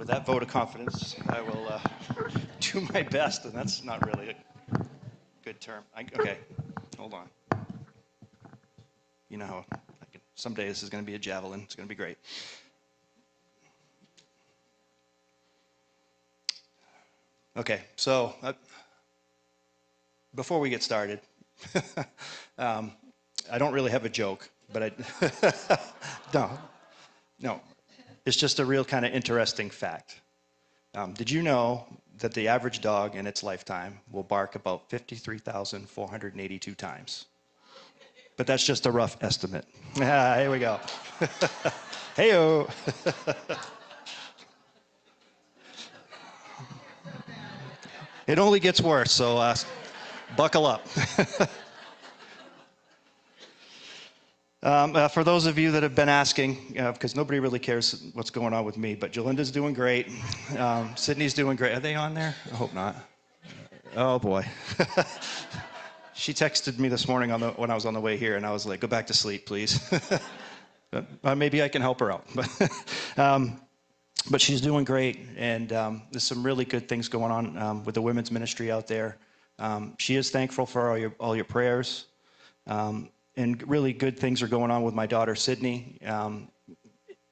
with that vote of confidence, I will do my best, and that's not really a good term. Okay, hold on. You know how someday this is going to be a javelin. It's going to be great. Okay, so before we get started, I don't really have a joke, but no, it's just a real kind of interesting fact. Did you know that the average dog in its lifetime will bark about 53,482 times? But that's just a rough estimate. Here we go. Hey-o. It only gets worse, so buckle up. For those of you that have been asking, because nobody really cares what's going on with me, but Jolinda's doing great. Sydney's doing great. Are they on there? I hope not. Oh, boy. She texted me this morning when I was on the way here, and I was like, go back to sleep, please. Maybe I can help her out. But she's doing great, and there's some really good things going on with the women's ministry out there. She is thankful for all your prayers. And really good things are going on with my daughter, Sydney.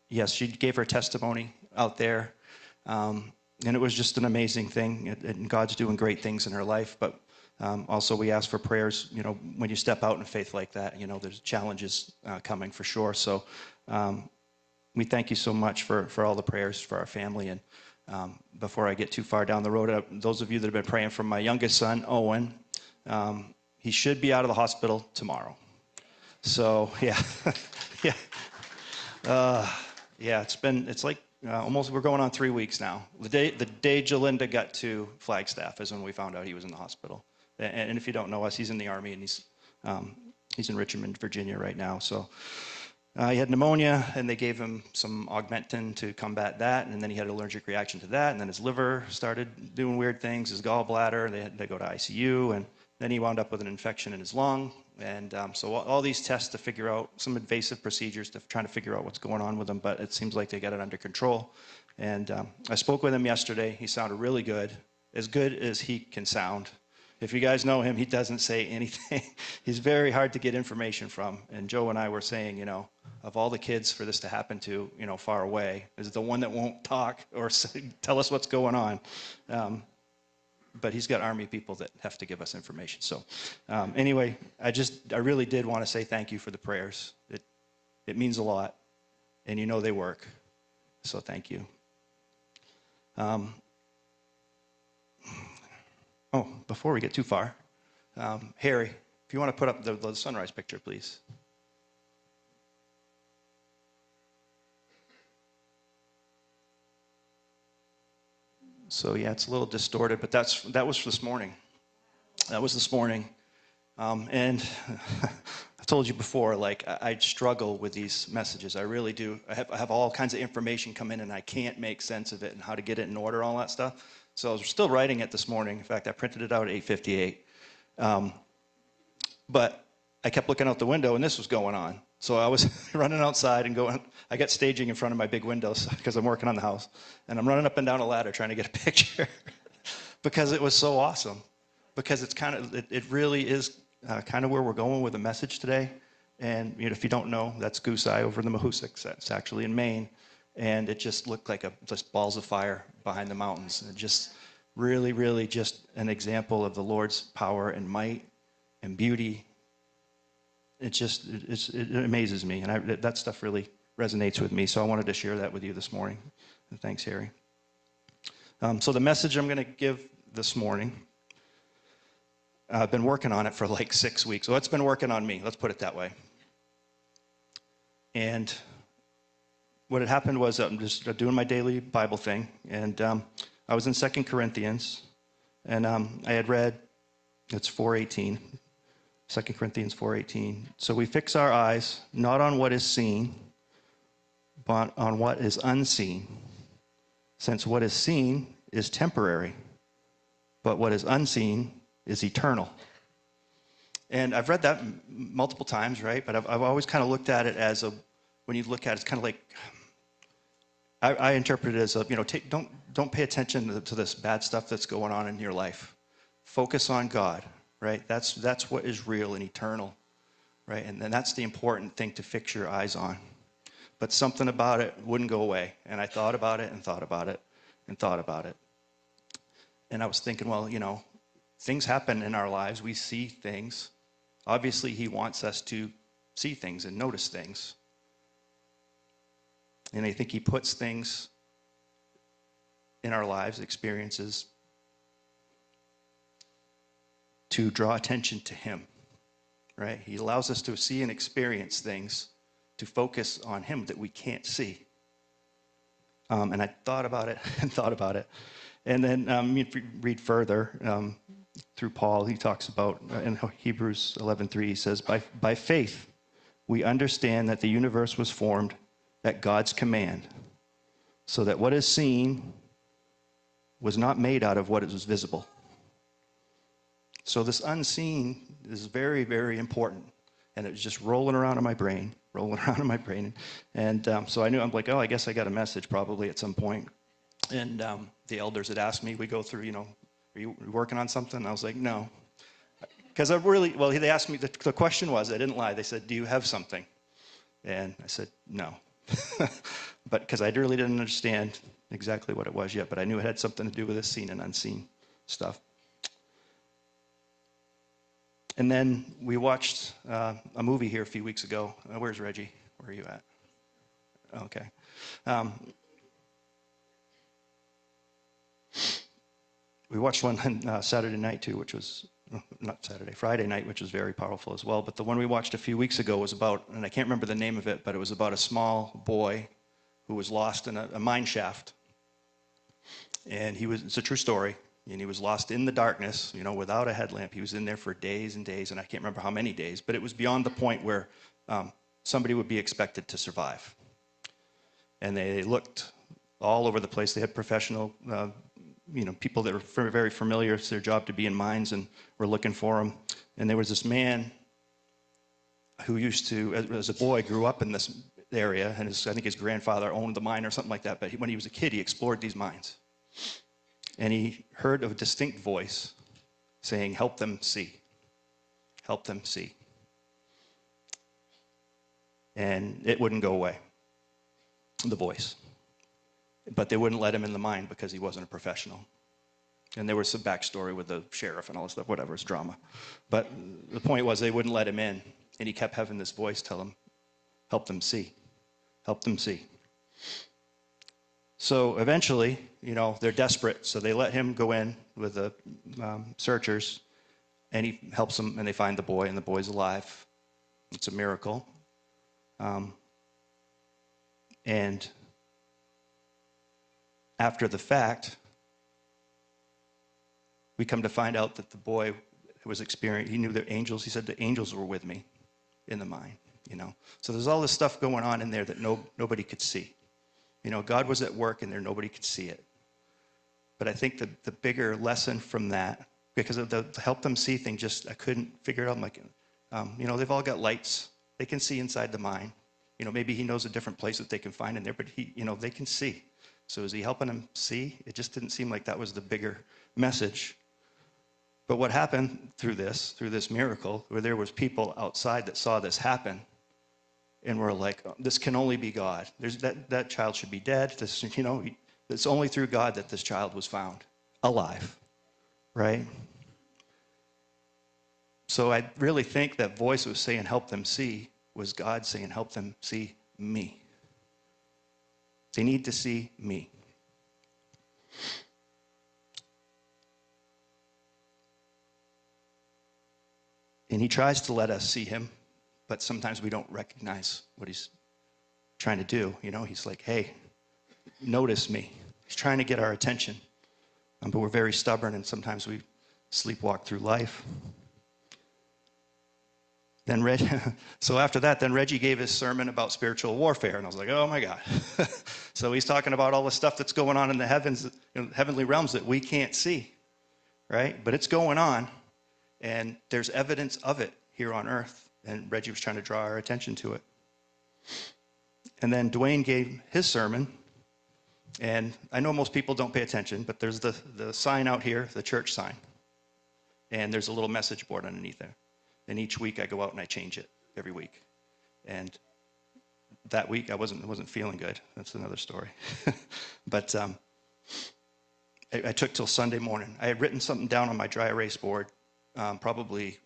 Yes, she gave her testimony out there. And it was just an amazing thing. And God's doing great things in her life. But also we ask for prayers, when you step out in faith like that, there's challenges coming for sure. So we thank you so much for all the prayers for our family. And before I get too far down the road, those of you that have been praying for my youngest son, Owen, he should be out of the hospital tomorrow. So yeah, it's like almost we're going on 3 weeks now. The day Jolinda got to Flagstaff is when we found out he was in the hospital. And if you don't know us, he's in the Army, and he's in Richmond, Virginia right now. So he had pneumonia, and they gave him some Augmentin to combat that, and then he had an allergic reaction to that, and then his liver started doing weird things, his gallbladder, they had to go to ICU, and then he wound up with an infection in his lung. And so all these tests to figure out, some invasive procedures to trying to figure out what's going on with him, but it seems like they got it under control. And I spoke with him yesterday. He sounded really good as he can sound. If you guys know him, he doesn't say anything. He's very hard to get information from. And Joe and I were saying, of all the kids for this to happen to, far away, is the one that won't talk or tell us what's going on. But he's got Army people that have to give us information. So anyway, I really did want to say thank you for the prayers. It means a lot, and they work. So thank you. Before we get too far, Harry, if you want to put up the sunrise picture, please. So yeah, it's a little distorted, but that was this morning. That was this morning. And I've told you before, I struggle with these messages. I really do. I have all kinds of information come in, and I can't make sense of it and how to get it in order, all that stuff. So I was still writing it this morning. In fact, I printed it out at 8:58. But I kept looking out the window, and this was going on. So I was running outside and going. I got staging in front of my big windows because I'm working on the house. And I'm running up and down a ladder trying to get a picture because it was so awesome. Because it really is kind of where we're going with the message today. And if you don't know, that's Goose Eye over in the Mahoosucs. That's actually in Maine. And it just looked like just balls of fire behind the mountains. And just really, really just an example of the Lord's power and might and beauty. It amazes me, and that stuff really resonates with me. So I wanted to share that with you this morning. And thanks, Harry. So the message I'm going to give this morning, I've been working on it for like 6 weeks. So it's been working on me. Let's put it that way. And what had happened was I'm just doing my daily Bible thing, and I was in 2 Corinthians, and I had read, it's 4:18. 2 Corinthians 4:18. So we fix our eyes not on what is seen, but on what is unseen. Since what is seen is temporary, but what is unseen is eternal. And I've read that multiple times, right? But I've always kind of looked at it as when you look at it, it's kind of like I interpret it as, don't pay attention to this bad stuff that's going on in your life. Focus on God, right? That's what is real and eternal, right? And then that's the important thing to fix your eyes on. But something about it wouldn't go away. And I thought about it and thought about it and thought about it. And I was thinking, well, things happen in our lives. We see things. Obviously, he wants us to see things and notice things. And I think he puts things in our lives, experiences, to draw attention to him, right? He allows us to see and experience things to focus on him that we can't see. And I thought about it and thought about it. And then if you read further through Paul, he talks about, in Hebrews 11:3, he says, by faith, we understand that the universe was formed at God's command, so that what is seen was not made out of what is visible. So this unseen is very, very important. And it was just rolling around in my brain. And so I knew, I'm like, I guess I got a message probably at some point. And the elders had asked me, we go through, are you working on something? And I was like, no. Because they asked me, the question was, I didn't lie. They said, do you have something? And I said, no. But because I really didn't understand exactly what it was yet, but I knew it had something to do with this seen and unseen stuff. And then we watched a movie here a few weeks ago. Where's Reggie? Where are you at? Okay. We watched one on Saturday night too, which was, Friday night, which was very powerful as well. But the one we watched a few weeks ago was about, and I can't remember the name of it, but it was about a small boy who was lost in a mine shaft. And it's a true story. And he was lost in the darkness, without a headlamp. He was in there for days and days, and I can't remember how many days, but it was beyond the point where somebody would be expected to survive. And they looked all over the place. They had professional, people that were very familiar. It's their job to be in mines, and were looking for him. And there was this man who used to, as a boy, grew up in this area, and I think his grandfather owned the mine or something like that. But when he was a kid, he explored these mines. And he heard a distinct voice saying, help them see. Help them see. And it wouldn't go away, the voice. But they wouldn't let him in the mine because he wasn't a professional. And there was some backstory with the sheriff and all this stuff, whatever, it's drama. But the point was they wouldn't let him in. And he kept having this voice tell him, help them see. Help them see. So eventually, they're desperate, so they let him go in with the searchers, and he helps them, and they find the boy, and the boy's alive. It's a miracle. And after the fact, we come to find out that the boy was experiencing, he knew the angels, he said the angels were with me in the mine, So there's all this stuff going on in there that nobody could see. God was at work in there, nobody could see it. But I think the bigger lesson from that, because of the help them see thing, I couldn't figure it out. I'm like, they've all got lights. They can see inside the mine. Maybe he knows a different place that they can find in there, but they can see. So is he helping them see? It just didn't seem like that was the bigger message. But what happened through this miracle, where there was people outside that saw this happen, and we're like, this can only be God. That child should be dead. It's only through God that this child was found alive, right? So I really think that voice was saying, help them see, was God saying, help them see me. They need to see me. And he tries to let us see him, but sometimes we don't recognize what he's trying to do. He's like, hey, notice me. He's trying to get our attention. But we're very stubborn, and sometimes we sleepwalk through life. So after that, then Reggie gave his sermon about spiritual warfare, and I was like, oh my God. So he's talking about all the stuff that's going on in the heavens, heavenly realms that we can't see, right? But it's going on, and there's evidence of it here on earth. And Reggie was trying to draw our attention to it. And then Dwayne gave his sermon And I know most people don't pay attention, but there's the sign out here, the church sign. And there's a little message board underneath there. And each week I go out and I change it every week. And that week I wasn't feeling good. That's another story. But I took till Sunday morning. I had written something down on my dry erase board probably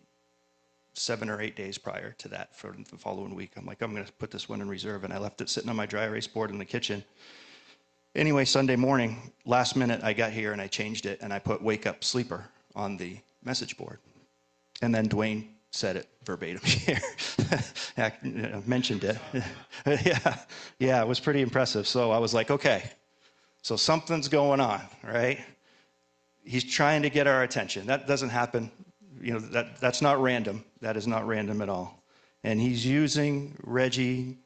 7 or 8 days prior to that for the following week. I'm like, I'm going to put this one in reserve. And I left it sitting on my dry erase board in the kitchen. Anyway, Sunday morning, last minute, I got here and I changed it and I put wake up sleeper on the message board. And then Dwayne said it verbatim here. I mentioned it. Yeah, it was pretty impressive. So I was like, okay, so something's going on, right? He's trying to get our attention. That doesn't happen. That's not random. That is not random at all. And he's using Reggie,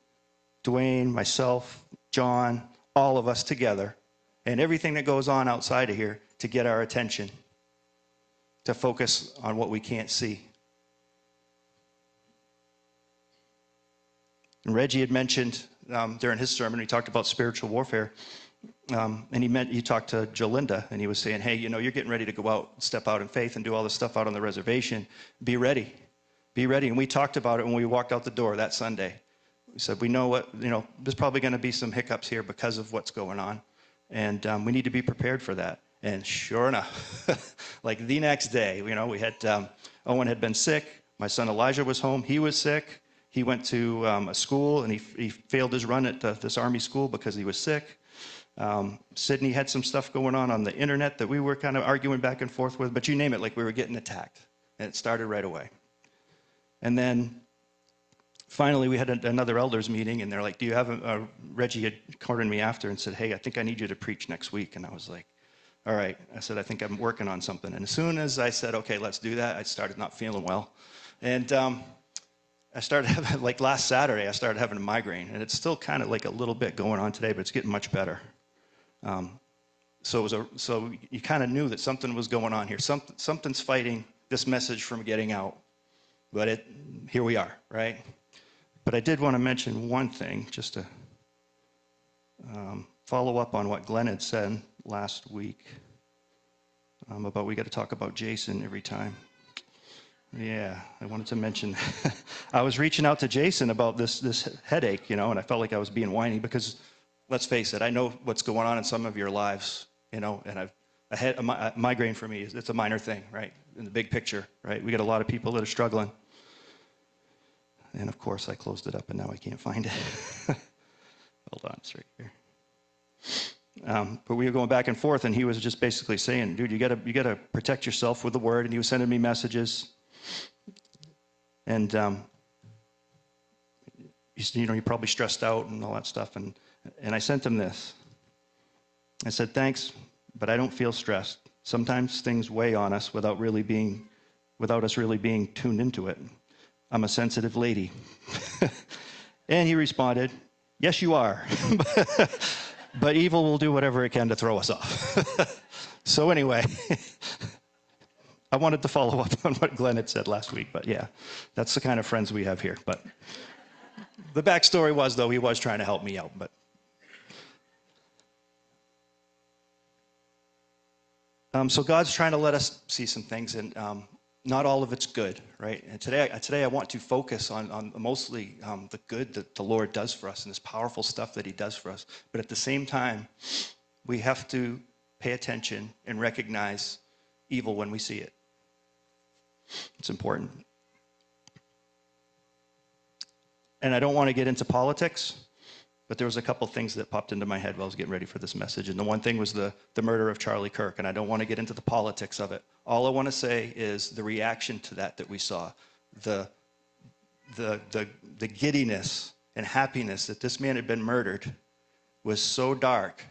Dwayne, myself, John, all of us together, and everything that goes on outside of here to get our attention, to focus on what we can't see. And Reggie had mentioned during his sermon, he talked about spiritual warfare, and he talked to Jolinda, and he was saying, hey, you're getting ready to go out, step out in faith and do all this stuff out on the reservation. Be ready. Be ready. And we talked about it when we walked out the door that Sunday. We said, we know there's probably going to be some hiccups here because of what's going on. And we need to be prepared for that. And sure enough, like the next day, we had, Owen had been sick. My son Elijah was home. He was sick. He went to a school and he failed his run at this Army school because he was sick. Sydney had some stuff going on the internet that we were kind of arguing back and forth with, but you name it, like we were getting attacked. And it started right away. And then finally, we had another elders meeting, and they're like, do you have Reggie had cornered me after and said, hey, I think I need you to preach next week. And I was like, all right. I said, I think I'm working on something. And as soon as I said, okay, let's do that, I started not feeling well. And I started having, like last Saturday, I started having a migraine. And it's still kind of like a little bit going on today, but it's getting much better. So you kind of knew that something was going on here. Something's fighting this message from getting out. But here we are, right? But I did want to mention one thing, just to follow up on what Glenn had said last week about we got to talk about Jason every time. Yeah, I wanted to mention I was reaching out to Jason about this headache, and I felt like I was being whiny because, let's face it, I know what's going on in some of your lives, and a migraine for me, it's a minor thing, right? In the big picture, right? We got a lot of people that are struggling. And of course, I closed it up, and now I can't find it. Hold on, it's right here. But we were going back and forth, and he was just basically saying, "Dude, you gotta protect yourself with the word." And he was sending me messages, and you're probably stressed out and all that stuff. And I sent him this. I said, "Thanks, but I don't feel stressed. Sometimes things weigh on us without us really being tuned into it. I'm a sensitive lady." And he responded, "Yes, you are. But evil will do whatever it can to throw us off." So anyway, I wanted to follow up on what Glenn had said last week. But yeah, that's the kind of friends we have here. But the backstory was, though, he was trying to help me out. But so God's trying to let us see some things, and not all of it's good, right? And today I want to focus on mostly the good that the Lord does for us and this powerful stuff that he does for us. But at the same time, we have to pay attention and recognize evil when we see it. It's important. And I don't want to get into politics, but there was a couple things that popped into my head while I was getting ready for this message. And the one thing was the murder of Charlie Kirk, and I don't want to get into the politics of it. All I want to say is the reaction to that we saw, the giddiness and happiness that this man had been murdered was so dark.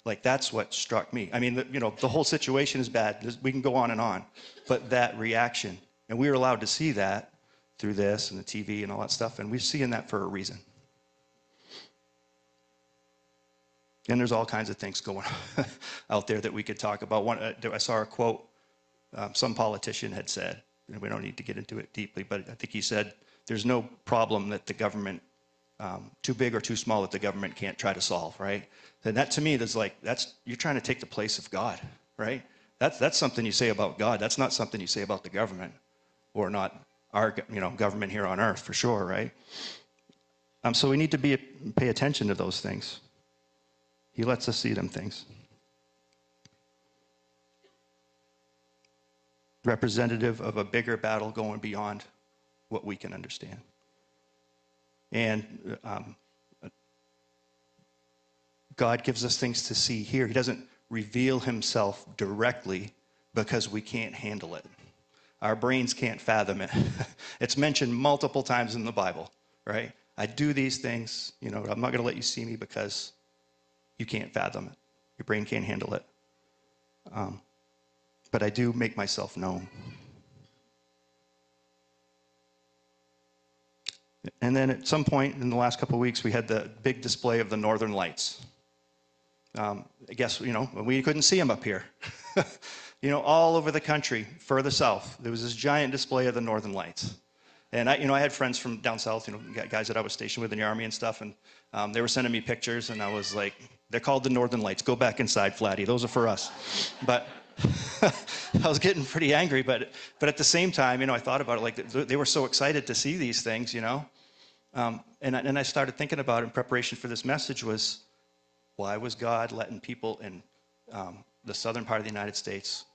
Like, that's what struck me. I mean, the whole situation is bad. We can go on and on. But that reaction, and we were allowed to see that through this and the TV and all that stuff, and we're seeing that for a reason. And there's all kinds of things going on out there that we could talk about. I saw a quote some politician had said, and we don't need to get into it deeply, but I think he said, there's no problem that the government too big or too small that the government can't try to solve, right? Then that to me is like, you're trying to take the place of God, right? That's something you say about God. That's not something you say about the government, or not our government here on earth, for sure, right? So we need to pay attention to those things. He lets us see them things. Representative of a bigger battle going beyond what we can understand. And God gives us things to see here. He doesn't reveal himself directly because we can't handle it. Our brains can't fathom it. It's mentioned multiple times in the Bible, right? I do these things, I'm not going to let you see me because you can't fathom it. Your brain can't handle it. But I do make myself known. And then at some point in the last couple of weeks, we had the big display of the Northern Lights. I guess, we couldn't see them up here. All over the country, further south, there was this giant display of the Northern Lights. And I had friends from down south, guys that I was stationed with in the Army and stuff, and they were sending me pictures, and I was like, they're called the Northern Lights. Go back inside, Flatty. Those are for us. But I was getting pretty angry, but at the same time, I thought about it, like they were so excited to see these things, and I started thinking about it in preparation for this message was, why was God letting people in the southern part of the United States,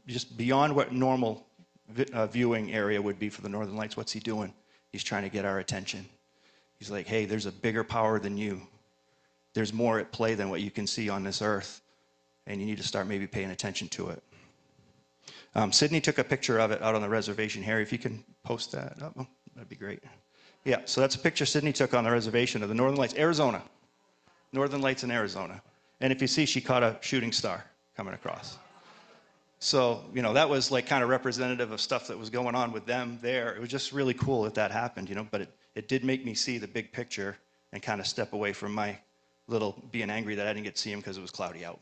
just beyond what normal viewing area would be for the Northern Lights? What's he doing? He's trying to get our attention. He's like, hey, there's a bigger power than you. There's more at play than what you can see on this earth, and you need to start maybe paying attention to it. Sydney took a picture of it out on the reservation. Harry, if you can post that up, that'd be great. Yeah, so that's a picture Sydney took on the reservation of the Northern Lights, Arizona. Northern Lights in Arizona. And if you see, she caught a shooting star coming across. So, that was like kind of representative of stuff that was going on with them there. It was just really cool that happened, but it did make me see the big picture and kind of step away from my little being angry that I didn't get to see him because it was cloudy out,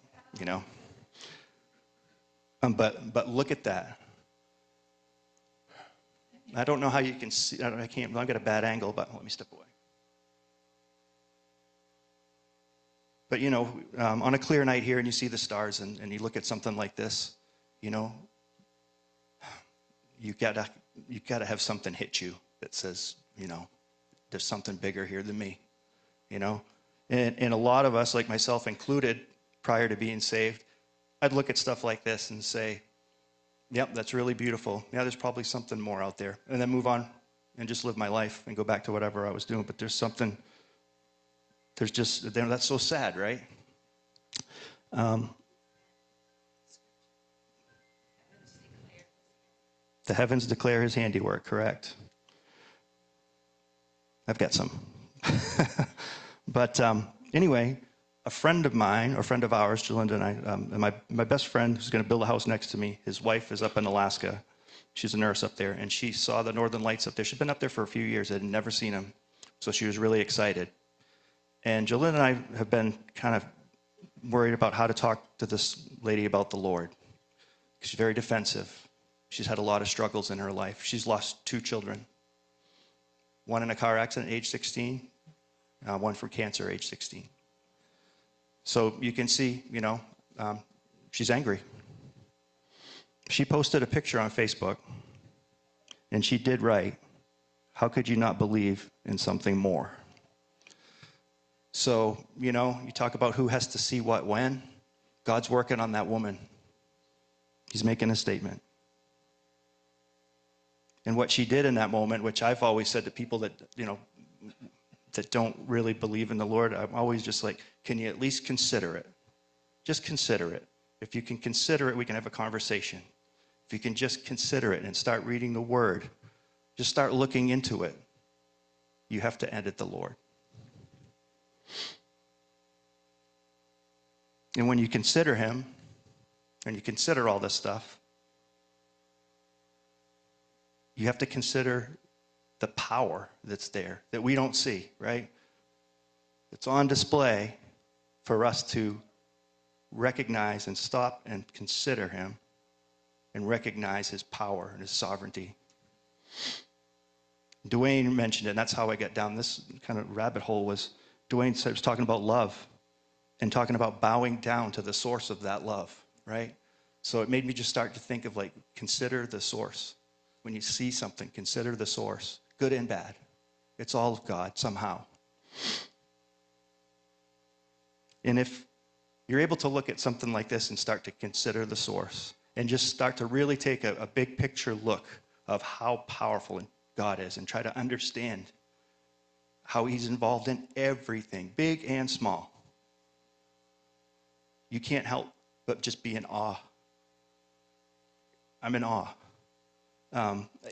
But look at that. I don't know how you can see. I've got a bad angle, but let me step away. But, on a clear night here and you see the stars and you look at something like this, you've got to have something hit you that says, there's something bigger here than me, And a lot of us, like myself included, prior to being saved, I'd look at stuff like this and say, yep, that's really beautiful. Yeah, there's probably something more out there. And then move on and just live my life and go back to whatever I was doing. But that's so sad, right? The heavens declare his handiwork, correct. I've got some. But anyway, a friend of mine, or a friend of ours, Jalinda and I, and my best friend who's going to build a house next to me, his wife is up in Alaska. She's a nurse up there, and she saw the Northern Lights up there. She'd been up there for a few years, had never seen them, so she was really excited. And Jalinda and I have been kind of worried about how to talk to this lady about the Lord. She's very defensive. She's had a lot of struggles in her life. She's lost 2 children. One in a car accident, age 16. One from cancer, age 16. So you can see, she's angry. She posted a picture on Facebook, and she did write, "How could you not believe in something more?" So, you talk about who has to see what when. God's working on that woman. He's making a statement. And what she did in that moment, which I've always said to people that, that don't really believe in the Lord, I'm always just like, can you at least consider it? Just consider it. If you can consider it, we can have a conversation. If you can just consider it and start reading the Word, just start looking into it, you have to edit the Lord. And when you consider him, and you consider all this stuff, you have to consider the power that's there that we don't see, right? It's on display for us to recognize and stop and consider him and recognize his power and his sovereignty. Dwayne mentioned it, and that's how I got down this kind of rabbit hole. Was Dwayne was talking about love and talking about bowing down to the source of that love, right? So it made me just start to think of, like, consider the source. When you see something, consider the source, good and bad. It's all of God somehow. And if you're able to look at something like this and start to consider the source and just start to really take a big picture look of how powerful God is and try to understand how he's involved in everything, big and small, you can't help but just be in awe. I'm in awe.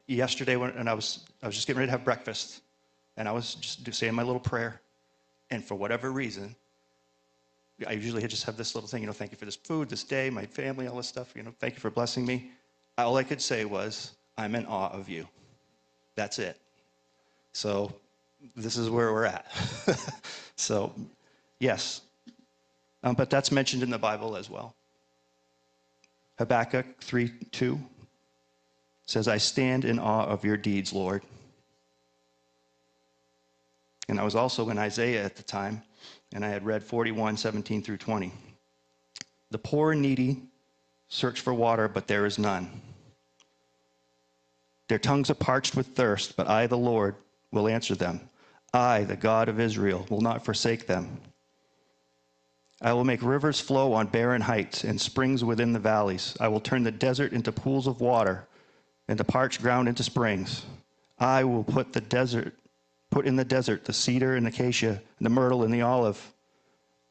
Yesterday when I was just getting ready to have breakfast, and I was just saying my little prayer, and for whatever reason, I usually just have this little thing, thank you for this food, this day, my family, all this stuff, thank you for blessing me. All I could say was, I'm in awe of you. That's it. So this is where we're at. So, yes. But that's mentioned in the Bible as well. Habakkuk 3:2 says, I stand in awe of your deeds, Lord. And I was also in Isaiah at the time, and I had read 41:17 through 20. The poor and needy search for water, but there is none. Their tongues are parched with thirst, but I, the Lord, will answer them. I, the God of Israel, will not forsake them. I will make rivers flow on barren heights and springs within the valleys. I will turn the desert into pools of water and the parched ground into springs. I will put in the desert the cedar and acacia, and the myrtle and the olive.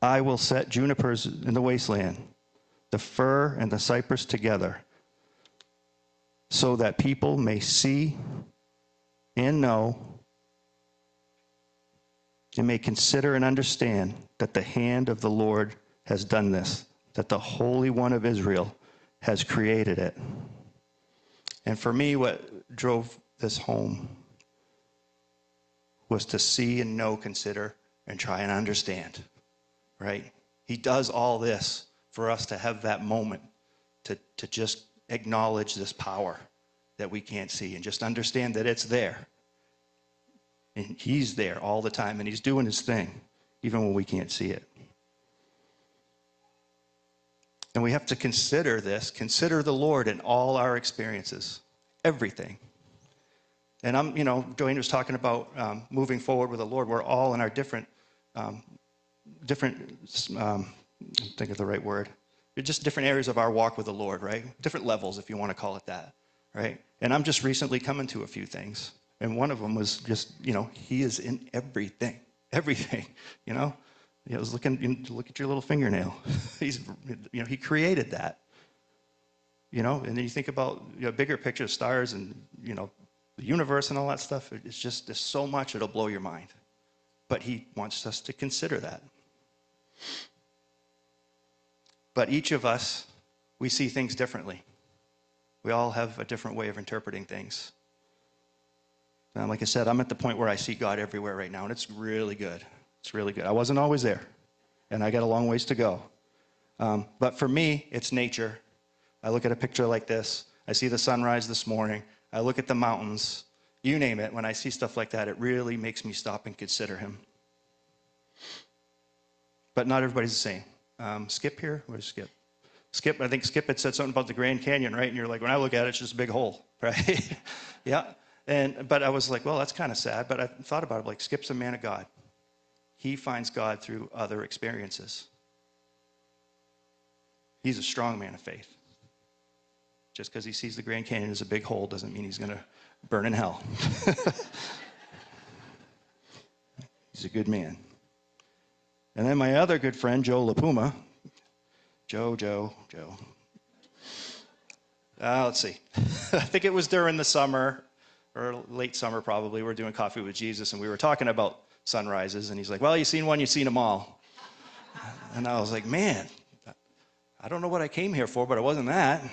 I will set junipers in the wasteland, the fir and the cypress together, so that people may see and know and may consider and understand that the hand of the Lord has done this, that the Holy One of Israel has created it. And for me, what drove this home was to see and know, consider, and try and understand, right? He does all this for us to have that moment to just acknowledge this power that we can't see and just understand that it's there. And he's there all the time, and he's doing his thing, even when we can't see it. And we have to consider the Lord in all our experiences, everything. And Dwayne was talking about moving forward with the Lord. We're all in our different, think of the right word, just different areas of our walk with the Lord, right? Different levels, if you want to call it that, right? And I'm just recently coming to a few things. And one of them was just, he is in everything. I was look at your little fingernail. He created that. And then you think about bigger picture of stars and, the universe and all that stuff. It's just, there's so much, it'll blow your mind. But he wants us to consider that. But each of us, we see things differently. We all have a different way of interpreting things. And like I said, I'm at the point where I see God everywhere right now, and it's really good. It's really good. I wasn't always there, and I got a long ways to go. But for me, it's nature. I look at a picture like this. I see the sunrise this morning. I look at the mountains. You name it. When I see stuff like that, it really makes me stop and consider him. But not everybody's the same. Skip here? Where's Skip? I think Skip had said something about the Grand Canyon, right? And you're like, when I look at it, it's just a big hole, right? Yeah. But I was like, well, that's kind of sad. But I thought about it, like, Skip's a man of God. He finds God through other experiences. He's a strong man of faith. Just because he sees the Grand Canyon as a big hole doesn't mean he's going to burn in hell. He's a good man. And then my other good friend, Joe LaPuma. Joe. Let's see. I think it was during the summer, or late summer probably. We're doing Coffee with Jesus, and we were talking about sunrises. And he's like, well, you've seen one, you've seen them all. And I was like, man, I don't know what I came here for, but it wasn't that.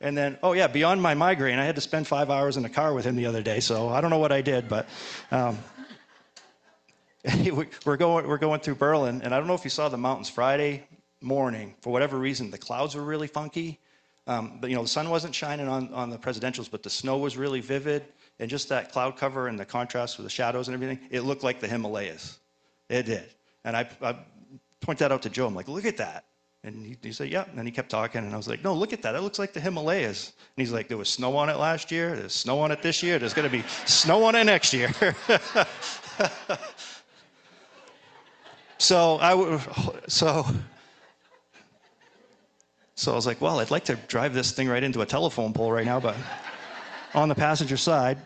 And then, beyond my migraine, I had to spend 5 hours in the car with him the other day, so I don't know what I did, but we're going through Berlin, and I don't know if you saw the mountains Friday morning. For whatever reason, the clouds were really funky. But the sun wasn't shining on the presidentials, but the snow was really vivid, And just that cloud cover and the contrast with the shadows and everything, it looked like the Himalayas. It did. And I point that out to Joe. I'm like, look at that. And he said, yeah. And he kept talking. And I was like, no, look at that. It looks like the Himalayas. And he's like, there was snow on it last year. There's snow on it this year. There's going to be snow on it next year. So I was like, well, I'd like to drive this thing right into a telephone pole right now, but on the passenger side.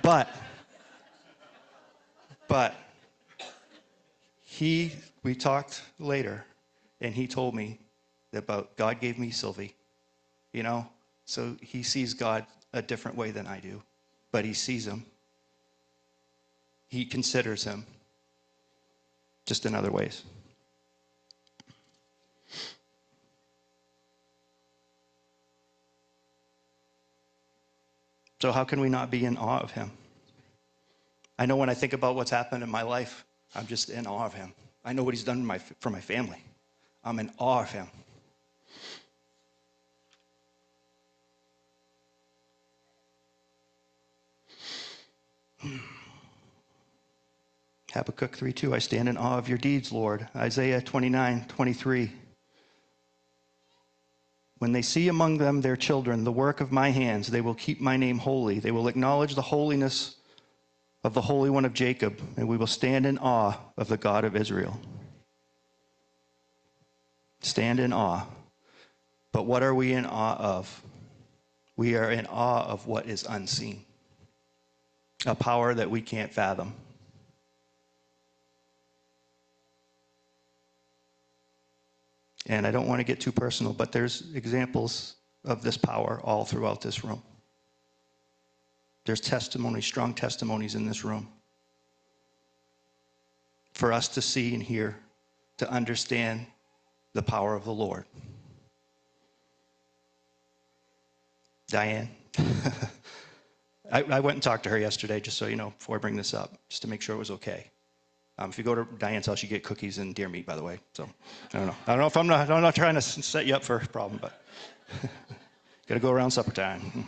But we talked later, and he told me about God gave me Sylvie, so he sees God a different way than I do, but he sees him. He considers him just in other ways. So how can we not be in awe of him? I know when I think about what's happened in my life, I'm just in awe of him. I know what he's done for my family. I'm in awe of him. Habakkuk 3:2, I stand in awe of your deeds, Lord. Isaiah 29:23. When they see among them their children, the work of my hands, they will keep my name holy. They will acknowledge the holiness of the Holy One of Jacob, and we will stand in awe of the God of Israel. Stand in awe. But what are we in awe of? We are in awe of what is unseen, a power that we can't fathom. And I don't want to get too personal, but there's examples of this power all throughout this room. There's testimonies, strong testimonies in this room for us to see and hear, to understand the power of the Lord. Diane, I went and talked to her yesterday, just so you know, before I bring this up, just to make sure it was okay. If you go to Diane's house, you get cookies and deer meat, by the way. So I don't know. I'm not trying to set you up for a problem, but got to go around supper time.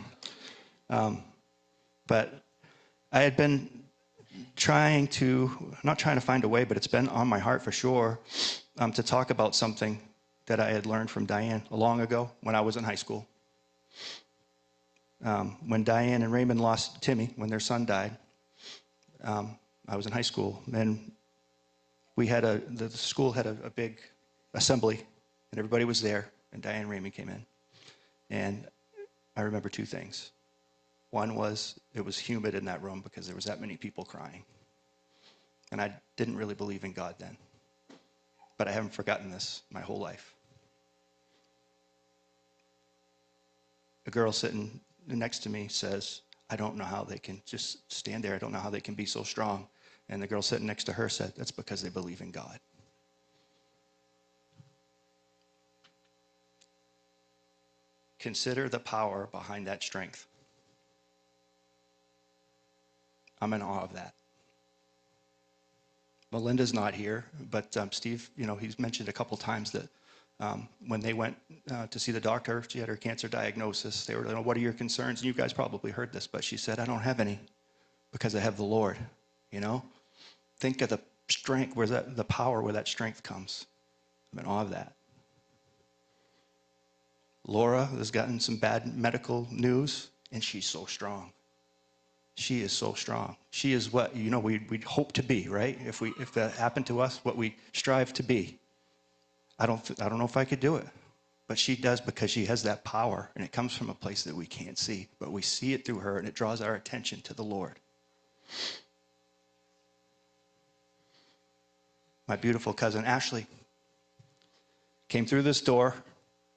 But I had been not trying to find a way, but it's been on my heart for sure, to talk about something that I had learned from Diane long ago when I was in high school. When Diane and Raymond lost Timmy, when their son died, I was in high school, and the school had a big assembly, and everybody was there, and Diane and Raymond came in. And I remember two things. One was it was humid in that room because there was that many people crying. And I didn't really believe in God then. But I haven't forgotten this my whole life. A girl sitting next to me says, I don't know how they can just stand there. I don't know how they can be so strong. And the girl sitting next to her said, that's because they believe in God. Consider the power behind that strength. I'm in awe of that. Melinda's not here, but Steve, he's mentioned a couple times that when they went to see the doctor, she had her cancer diagnosis. They were like, what are your concerns? And you guys probably heard this, but she said, I don't have any because I have the Lord, Think of the strength, the power where that strength comes. I'm in awe of that. Laura has gotten some bad medical news, and she's so strong. She is so strong. She is what, we'd hope to be, right? If that happened to us, what we strive to be. I don't know if I could do it, but she does because she has that power, and it comes from a place that we can't see, but we see it through her, and it draws our attention to the Lord. My beautiful cousin Ashley came through this door,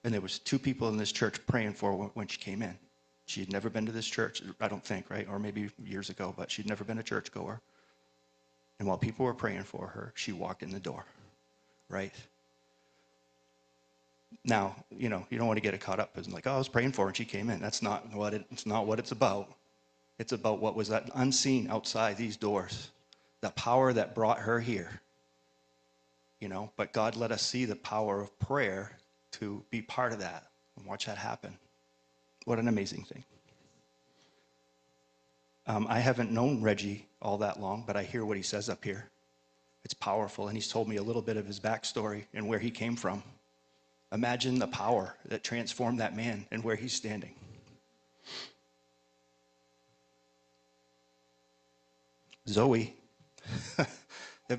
and there was two people in this church praying for her when she came in. She had never been to this church, I don't think, right? Or maybe years ago, but she'd never been a churchgoer. And while people were praying for her, she walked in the door, right? Now, you don't want to get it caught up as like, I was praying for her and she came in. That's not what it's about. It's about what was that unseen outside these doors, the power that brought her here. But God let us see the power of prayer to be part of that and watch that happen. What an amazing thing. I haven't known Reggie all that long, but I hear what he says up here. It's powerful, and he's told me a little bit of his backstory and where he came from. Imagine the power that transformed that man and where he's standing. Zoe.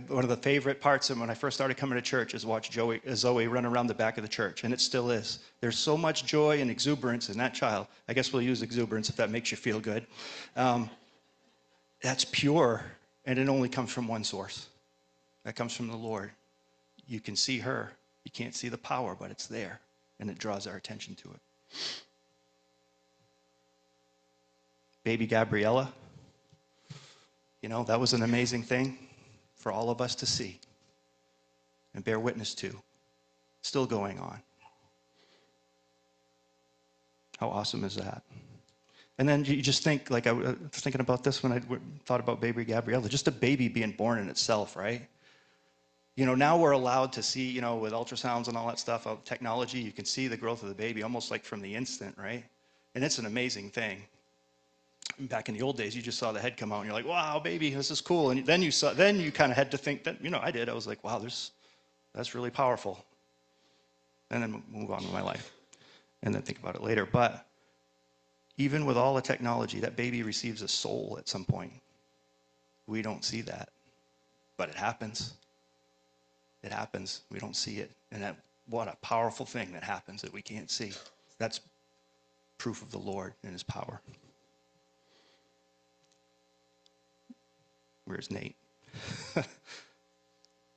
One of the favorite parts of when I first started coming to church is watch Zoe run around the back of the church, and it still is. There's so much joy and exuberance in that child. I guess we'll use exuberance if that makes you feel good. That's pure, and it only comes from one source. That comes from the Lord. You can see her. You can't see the power, but it's there, and it draws our attention to it. Baby Gabriella, that was an amazing thing for all of us to see and bear witness to. Still going on. How awesome is that? And then you just think, like I was thinking about this when I thought about baby Gabriella, just a baby being born in itself, right? Now we're allowed to see, with ultrasounds and all that stuff, technology, you can see the growth of the baby almost like from the instant, right? And it's an amazing thing. Back in the old days, you just saw the head come out, and you're like, "Wow, baby, this is cool." And then you kind of had to think that, I did. I was like, "Wow, that's really powerful." And then move on with my life, and then think about it later. But even with all the technology, that baby receives a soul at some point. We don't see that, but it happens. It happens. We don't see it, and what a powerful thing that happens that we can't see. That's proof of the Lord and His power. Where's Nate?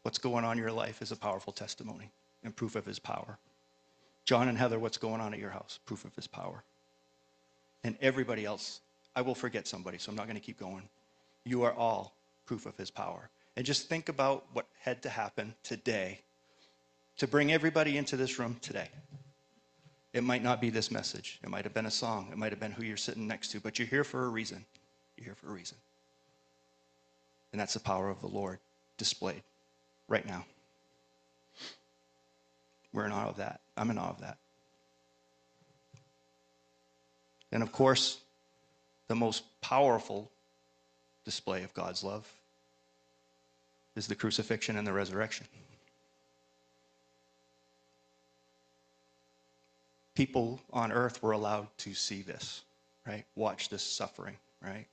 What's going on in your life is a powerful testimony and proof of His power. John and Heather, what's going on at your house? Proof of His power. And everybody else, I will forget somebody, so I'm not going to keep going. You are all proof of His power. And just think about what had to happen today to bring everybody into this room today. It might not be this message. It might have been a song. It might have been who you're sitting next to, but you're here for a reason. You're here for a reason. And that's the power of the Lord displayed right now. We're in awe of that. I'm in awe of that. And of course, the most powerful display of God's love is the crucifixion and the resurrection. People on earth were allowed to see this, right? Watch this suffering, right?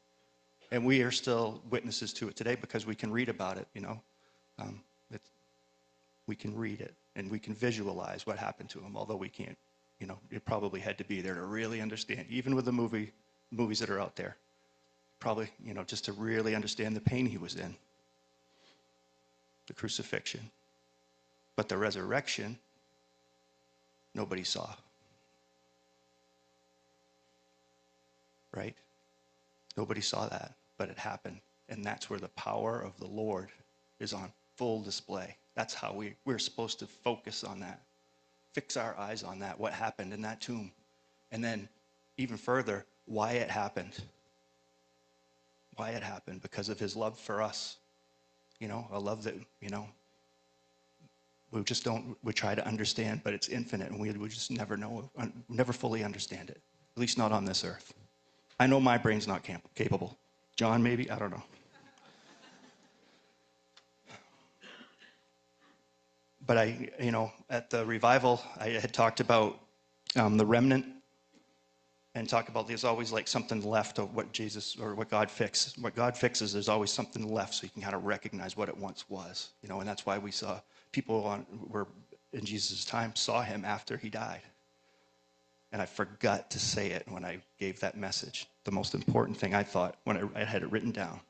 And we are still witnesses to it today because we can read about it, we can read it and we can visualize what happened to him, although we can't, it probably had to be there to really understand, even with the movies that are out there, probably, just to really understand the pain he was in, the crucifixion. But the resurrection, nobody saw. Right? Nobody saw that. But it happened, and that's where the power of the Lord is on full display. That's how we're supposed to focus on that, fix our eyes on that, what happened in that tomb, and then even further, why it happened. Why it happened, because of His love for us. A love that, we try to understand, but it's infinite, and we just never know, never fully understand it, at least not on this earth. I know my brain's not capable. John, maybe? I don't know. But at the revival, I had talked about the remnant and talk about there's always like something left of what Jesus or what God fixes. What God fixes, there's always something left so you can kind of recognize what it once was. And that's why we saw people were in Jesus' time saw Him after He died. And I forgot to say it when I gave that message. The most important thing I thought when I had it written down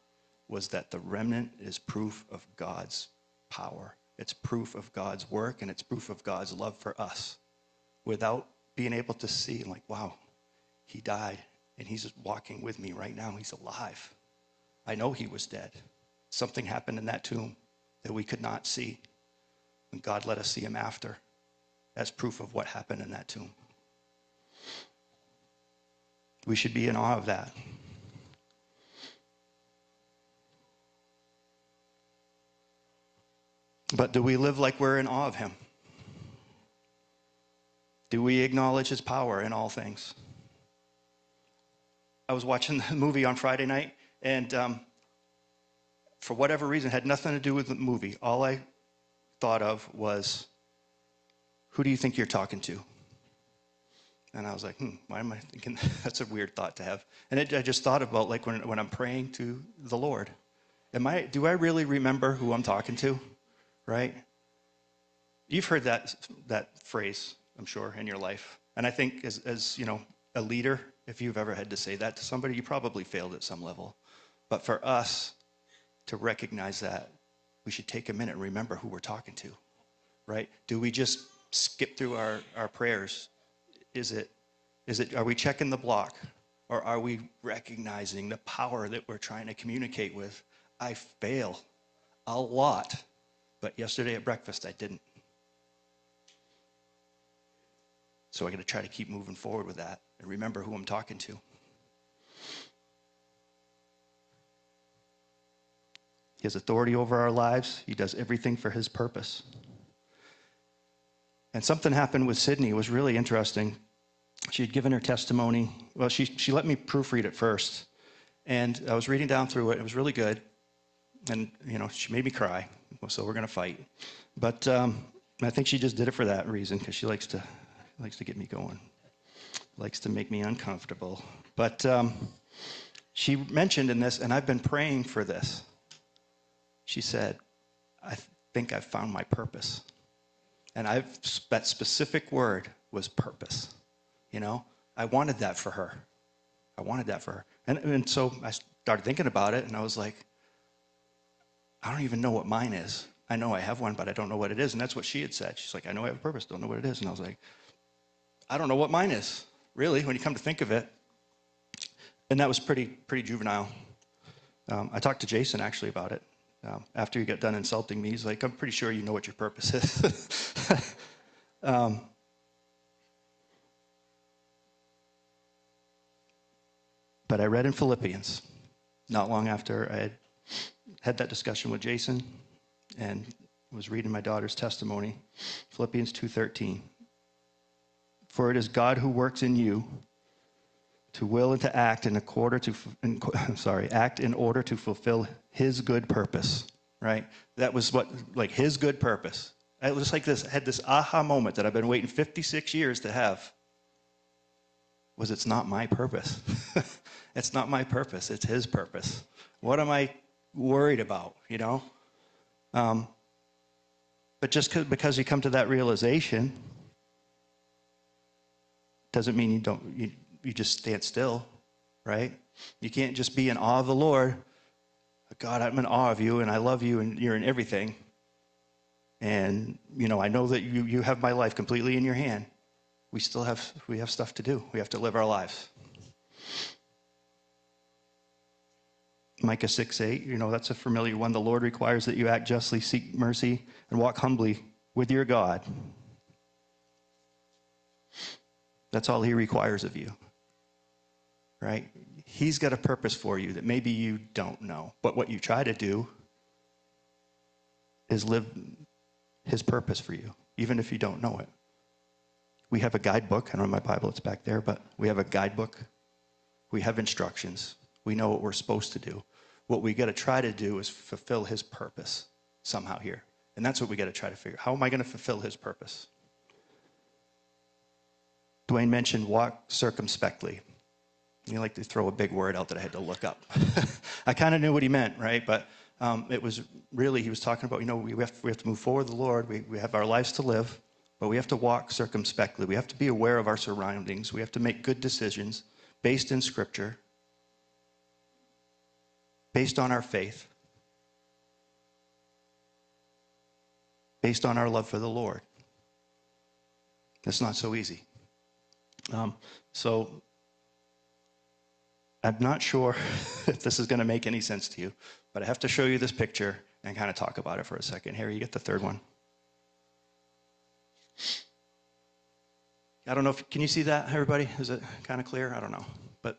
was that the remnant is proof of God's power. It's proof of God's work, and it's proof of God's love for us. Without being able to see, like, wow, He died, and He's walking with me right now. He's alive. I know He was dead. Something happened in that tomb that we could not see, and God let us see Him after as proof of what happened in that tomb. We should be in awe of that. But do we live like we're in awe of Him? Do we acknowledge His power in all things? I was watching the movie on Friday night, And for whatever reason, it had nothing to do with the movie. All I thought of was, who do you think you're talking to? And I was like, why am I thinking? That's a weird thought to have. And I just thought about, like, when I'm praying to the Lord, do I really remember who I'm talking to, right? You've heard that phrase, I'm sure, in your life. And I think as you know, a leader, if you've ever had to say that to somebody, you probably failed at some level. But for us to recognize that, we should take a minute and remember who we're talking to, right? Do we just skip through our prayers? Are we checking the block? Or are we recognizing the power that we're trying to communicate with? I fail a lot, but yesterday at breakfast I didn't. So I got to try to keep moving forward with that and remember who I'm talking to. He has authority over our lives. He does everything for his purpose. And something happened with Sydney. It was really interesting. She had given her testimony. Well, she let me proofread it first. And I was reading down through it. It was really good. And, you know, she made me cry. So we're going to fight. But I think she just did it for that reason, because she likes to get me going. Likes to make me uncomfortable. But she mentioned in this, and I've been praying for this. She said, I think I've found my purpose. And that specific word was purpose. You know, I wanted that for her. And so I started thinking about it, and I was like, I don't even know what mine is. I know I have one, but I don't know what it is. And that's what she had said. She's like, I know I have a purpose, don't know what it is. And I was like, I don't know what mine is, really, when you come to think of it. And that was pretty juvenile. I talked to Jason, actually, about it. After he got done insulting me, he's like, I'm pretty sure you know what your purpose is. But I read in Philippians, not long after I had that discussion with Jason and was reading my daughter's testimony, Philippians 2:13. For it is God who works in you to will and to act in order to fulfill his good purpose, right? That was his good purpose. I was like this, I had this aha moment that I've been waiting 56 years to have. It's not my purpose. It's not my purpose, it's his purpose. What am I worried about, you know? But just because you come to that realization doesn't mean you just stand still, right? You can't just be in awe of the Lord. God, I'm in awe of you, and I love you, and you're in everything. And, you know, I know that you have my life completely in your hand. We have stuff to do. We have to live our lives. Micah 6:8, you know, that's a familiar one. The Lord requires that you act justly, seek mercy, and walk humbly with your God. That's all he requires of you, right? He's got a purpose for you that maybe you don't know. But what you try to do is live his purpose for you, even if you don't know it. We have a guidebook. I don't have my Bible, it's back there, but we have a guidebook. We have instructions. We know what we're supposed to do. What we got to try to do is fulfill his purpose somehow here. And that's what we got to try to figure. How am I going to fulfill his purpose? Dwayne mentioned walk circumspectly. You like to throw a big word out that I had to look up. I kind of knew what he meant, right? But it was really, he was talking about, you know, we have to move forward with the Lord. We have our lives to live, but we have to walk circumspectly. We have to be aware of our surroundings. We have to make good decisions based in Scripture, based on our faith, based on our love for the Lord. It's not so easy. So I'm not sure if this is going to make any sense to you, but I have to show you this picture and kind of talk about it for a second. Harry, you get the third one. I don't know can you see that, everybody? Is it kind of clear? I don't know. But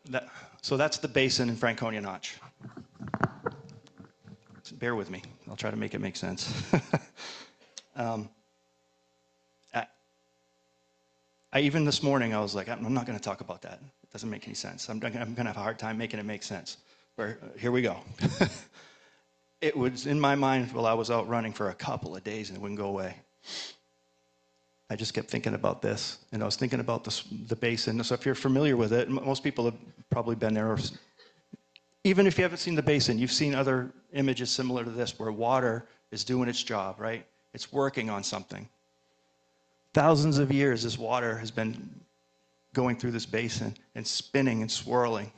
so that's the basin in Franconia Notch. So bear with me. I'll try to make it make sense. Even this morning, I was like, I'm not going to talk about that. It doesn't make any sense. I'm going to have a hard time making it make sense. Here we go. It was in my mind while I was out running for a couple of days and it wouldn't go away. I just kept thinking about this, and I was thinking about the basin. So if you're familiar with it, most people have probably been there. Or even if you haven't seen the basin, you've seen other images similar to this where water is doing its job, right? It's working on something. Thousands of years, this water has been going through this basin and spinning and swirling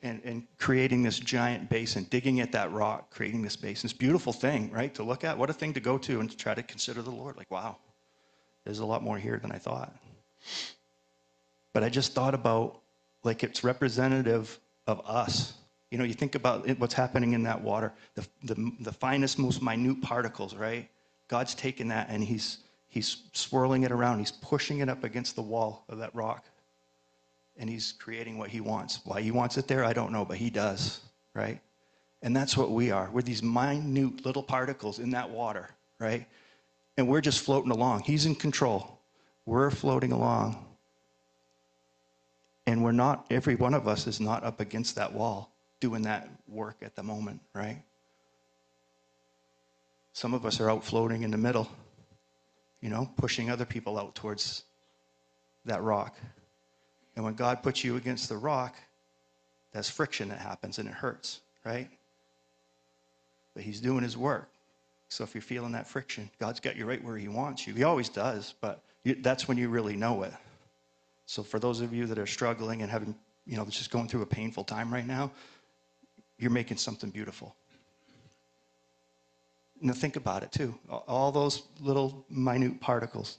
and creating this giant basin, digging at that rock, creating this basin. It's a beautiful thing, right, to look at. What a thing to go to and to try to consider the Lord. Like, wow, there's a lot more here than I thought. But I just thought about, like, it's representative of us. You know, you think about what's happening in that water, the finest, most minute particles, right? God's taken that and he's swirling it around. He's pushing it up against the wall of that rock. And he's creating what he wants. Why he wants it there, I don't know, but he does, right? And that's what we are. We're these minute little particles in that water, right? And we're just floating along. He's in control. We're floating along. And we're not, every one of us is not up against that wall doing that work at the moment, right? Some of us are out floating in the middle, you know, pushing other people out towards that rock. And when God puts you against the rock, there's friction that happens and it hurts, right? But he's doing his work. So if you're feeling that friction, God's got you right where he wants you. He always does, but that's when you really know it. So for those of you that are struggling and having, you know, just going through a painful time right now, you're making something beautiful. Now think about it too. All those little minute particles,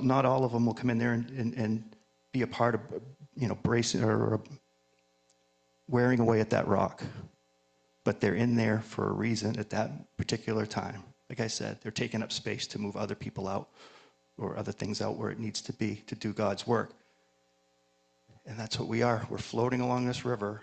not all of them will come in there and be a part of, you know, bracing or wearing away at that rock. But they're in there for a reason at that particular time. Like I said, they're taking up space to move other people out or other things out where it needs to be to do God's work. And that's what we are. We're floating along this river.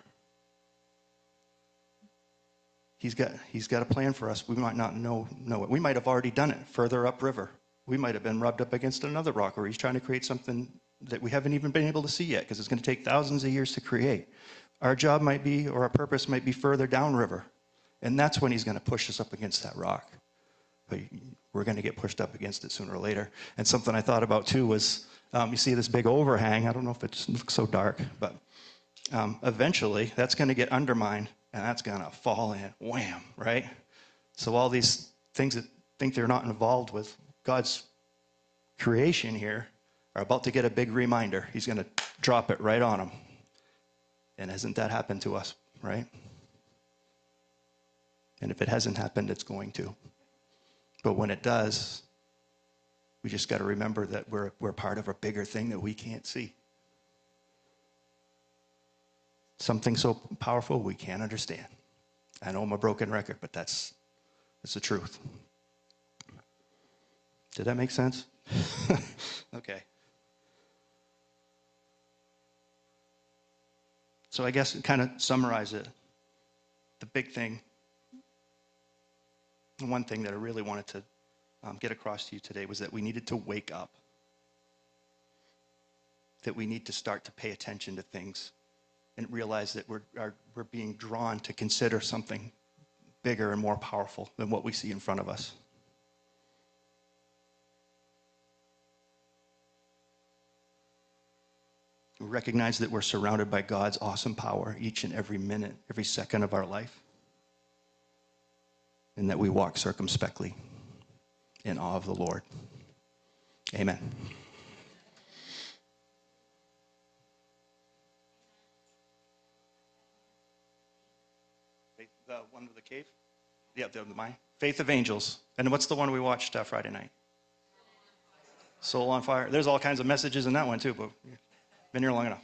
He's got a plan for us. We might not know it. We might have already done it further upriver. We might have been rubbed up against another rock, or he's trying to create something that we haven't even been able to see yet because it's going to take thousands of years to create. Our job might be, or our purpose might be further downriver. And that's when he's going to push us up against that rock. But we're going to get pushed up against it sooner or later. And something I thought about too was, you see this big overhang. I don't know if it looks so dark, but eventually that's going to get undermined and that's going to fall in. Wham, right? So all these things that think they're not involved with God's creation here are about to get a big reminder. He's going to drop it right on them. And hasn't that happened to us, right? And if it hasn't happened, it's going to. But when it does, we just got to remember that we're part of a bigger thing that we can't see. Something so powerful we can't understand. I know I'm a broken record, but that's the truth. Did that make sense? Okay. So I guess kind of summarize it. The big thing, the one thing that I really wanted to get across to you today was that we needed to wake up. That we need to start to pay attention to things and realize that we're being drawn to consider something bigger and more powerful than what we see in front of us. We recognize that we're surrounded by God's awesome power each and every minute, every second of our life. And that we walk circumspectly in awe of the Lord. Amen. The one with the cave? Yeah, mine. Faith of Angels. And what's the one we watched Friday night? Soul on Fire. There's all kinds of messages in that one too, but been here long enough.